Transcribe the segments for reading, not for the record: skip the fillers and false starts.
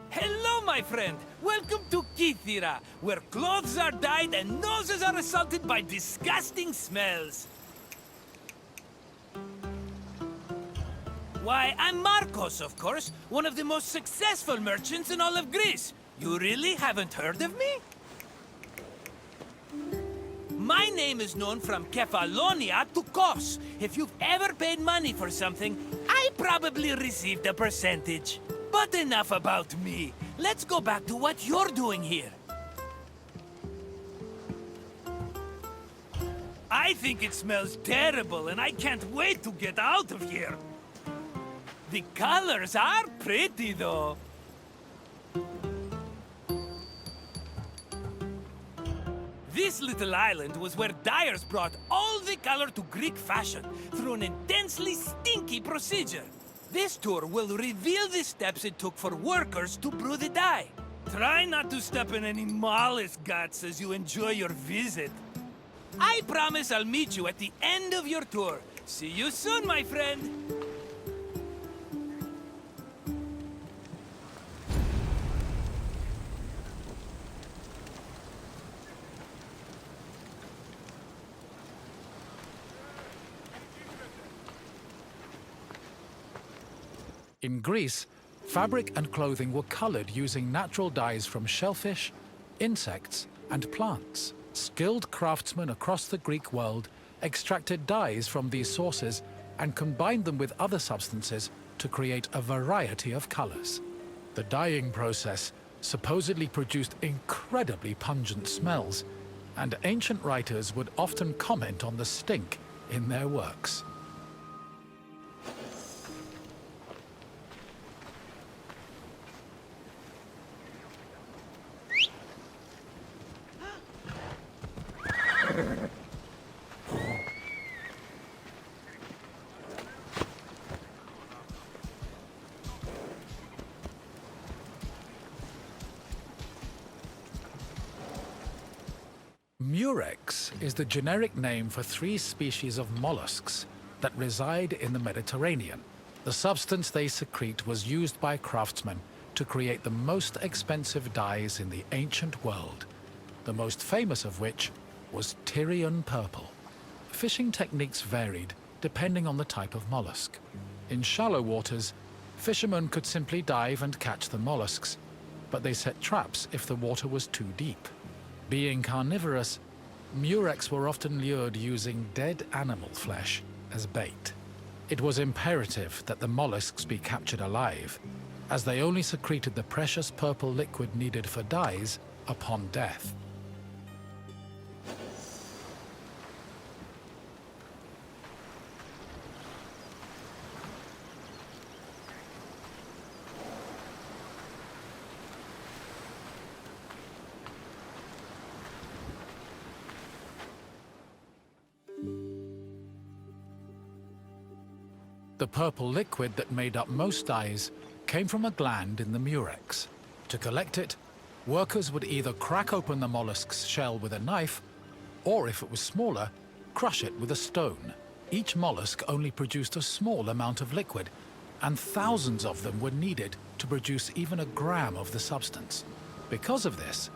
Hello, my friend! Welcome to Kithira, where clothes are dyed and noses are assaulted by disgusting smells. Why, I'm Marcos, of course, one of the most successful merchants in all of Greece. You really haven't heard of me? My name is known from Kefalonia to Kos. If you've ever paid money for something, I probably received a percentage. But enough about me. Let's go back to what you're doing here. I think it smells terrible, and I can't wait to get out of here. The colors are pretty, though. This little island was where dyers brought all the color to Greek fashion through an intensely stinky procedure. This tour will reveal the steps it took for workers to brew the dye. Try not to step in any mollusk guts as you enjoy your visit. I promise I'll meet you at the end of your tour. See you soon, my friend. In Greece, fabric and clothing were colored using natural dyes from shellfish, insects, and plants. Skilled craftsmen across the Greek world extracted dyes from these sources and combined them with other substances to create a variety of colors. The dyeing process supposedly produced incredibly pungent smells, and ancient writers would often comment on the stink in their works. Murex is the generic name for 3 species of mollusks that reside in the Mediterranean. The substance they secrete was used by craftsmen to create the most expensive dyes in the ancient world, the most famous of which was Tyrian purple. Fishing techniques varied depending on the type of mollusk. In shallow waters, fishermen could simply dive and catch the mollusks, but they set traps if the water was too deep. Being carnivorous, murex were often lured using dead animal flesh as bait. It was imperative that the mollusks be captured alive, as they only secreted the precious purple liquid needed for dyes upon death. The purple liquid that made up most dyes came from a gland in the murex. To collect it, workers would either crack open the mollusk's shell with a knife, or if it was smaller, crush it with a stone. Each mollusk only produced a small amount of liquid, and thousands of them were needed to produce even a gram of the substance. Because of this,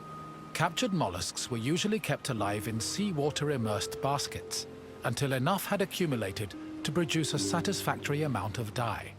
captured mollusks were usually kept alive in seawater-immersed baskets until enough had accumulated to produce a satisfactory amount of dye.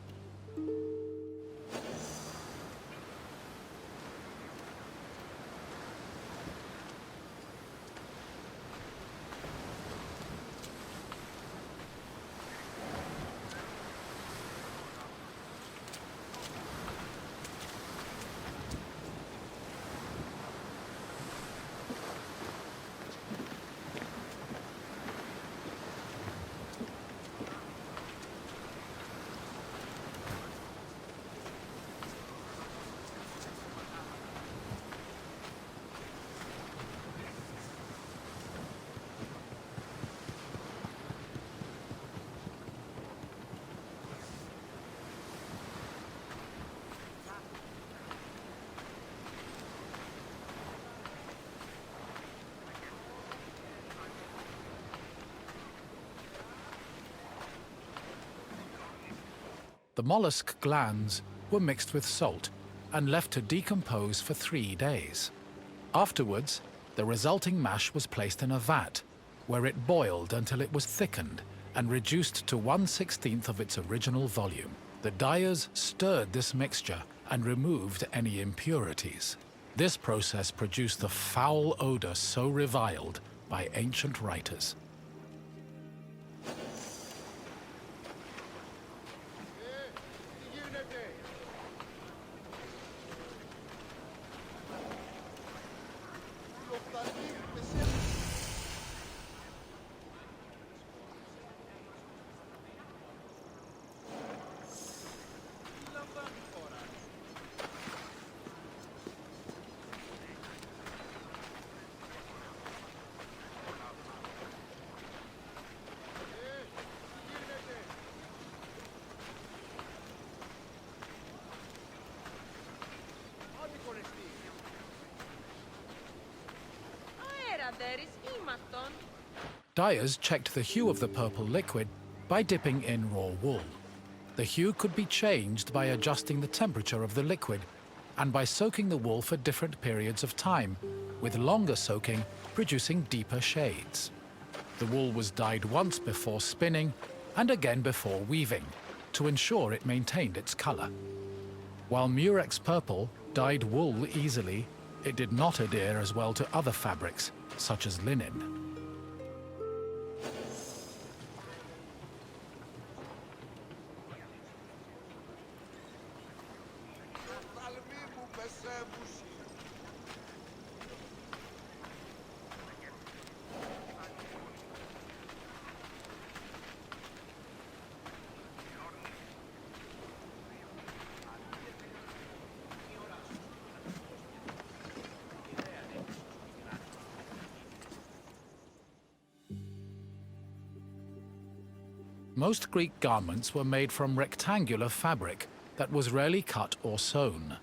The mollusk glands were mixed with salt and left to decompose for 3 days. Afterwards, the resulting mash was placed in a vat, where it boiled until it was thickened and reduced to 1/16 of its original volume. The dyers stirred this mixture and removed any impurities. This process produced the foul odor so reviled by ancient writers. Dyers checked the hue of the purple liquid by dipping in raw wool. The hue could be changed by adjusting the temperature of the liquid and by soaking the wool for different periods of time, with longer soaking producing deeper shades. The wool was dyed once before spinning and again before weaving to ensure it maintained its color. While Murex purple dyed wool easily, it did not adhere as well to other fabrics, such as linen. Most Greek garments were made from rectangular fabric that was rarely cut or sewn.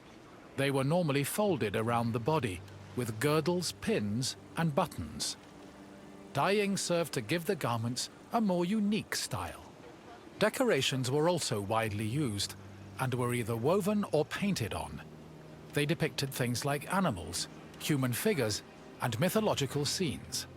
They were normally folded around the body, with girdles, pins, and buttons. Dyeing served to give the garments a more unique style. Decorations were also widely used, and were either woven or painted on. They depicted things like animals, human figures, and mythological scenes.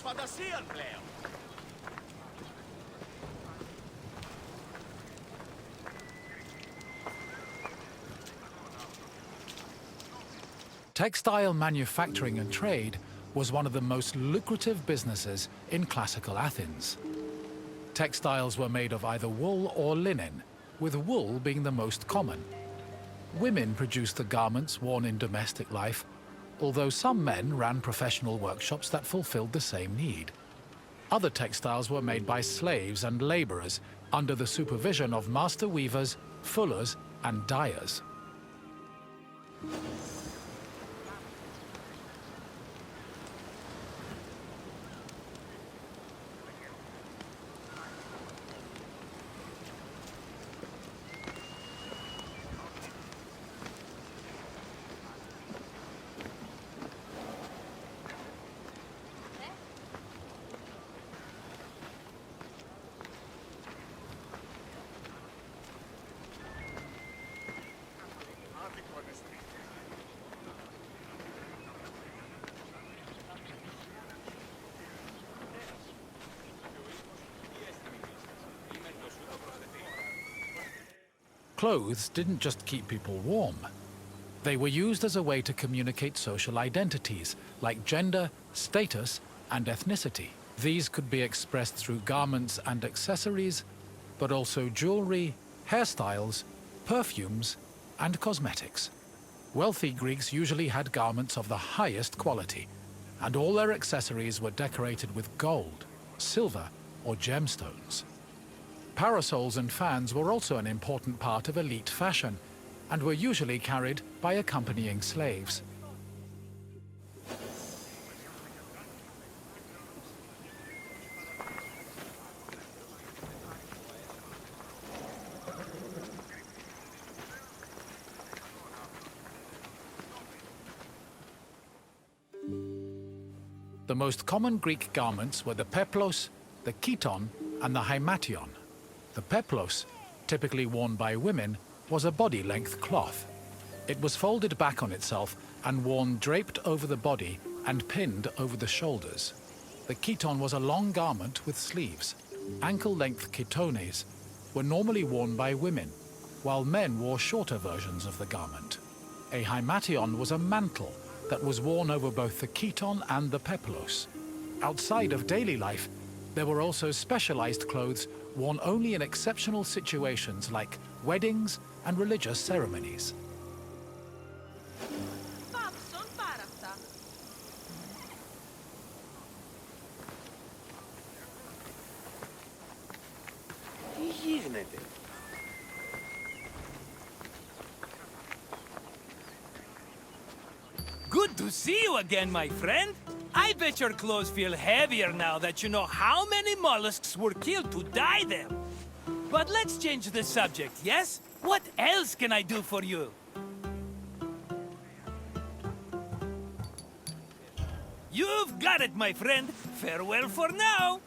Φαντασία πλέον. Textile manufacturing and trade was one of the most lucrative businesses in classical Athens. Textiles were made of either wool or linen, with wool being the most common. Women produced the garments worn in domestic life, although some men ran professional workshops that fulfilled the same need. Other textiles were made by slaves and laborers under the supervision of master weavers, fullers, and dyers. Clothes didn't just keep people warm. They were used as a way to communicate social identities, like gender, status, and ethnicity. These could be expressed through garments and accessories, but also jewelry, hairstyles, perfumes, and cosmetics. Wealthy Greeks usually had garments of the highest quality, and all their accessories were decorated with gold, silver, or gemstones. Parasols and fans were also an important part of elite fashion, and were usually carried by accompanying slaves. The most common Greek garments were the peplos, the chiton, and the hymation. The peplos, typically worn by women, was a body-length cloth. It was folded back on itself and worn draped over the body and pinned over the shoulders. The chiton was a long garment with sleeves. Ankle-length chitones were normally worn by women, while men wore shorter versions of the garment. A hymation was a mantle that was worn over both the chiton and the peplos. Outside of daily life, there were also specialized clothes worn only in exceptional situations like weddings and religious ceremonies. Good to see you again, my friend. I bet your clothes feel heavier now that you know how many mollusks were killed to dye them. But let's change the subject, yes? What else can I do for you? You've got it, my friend. Farewell for now.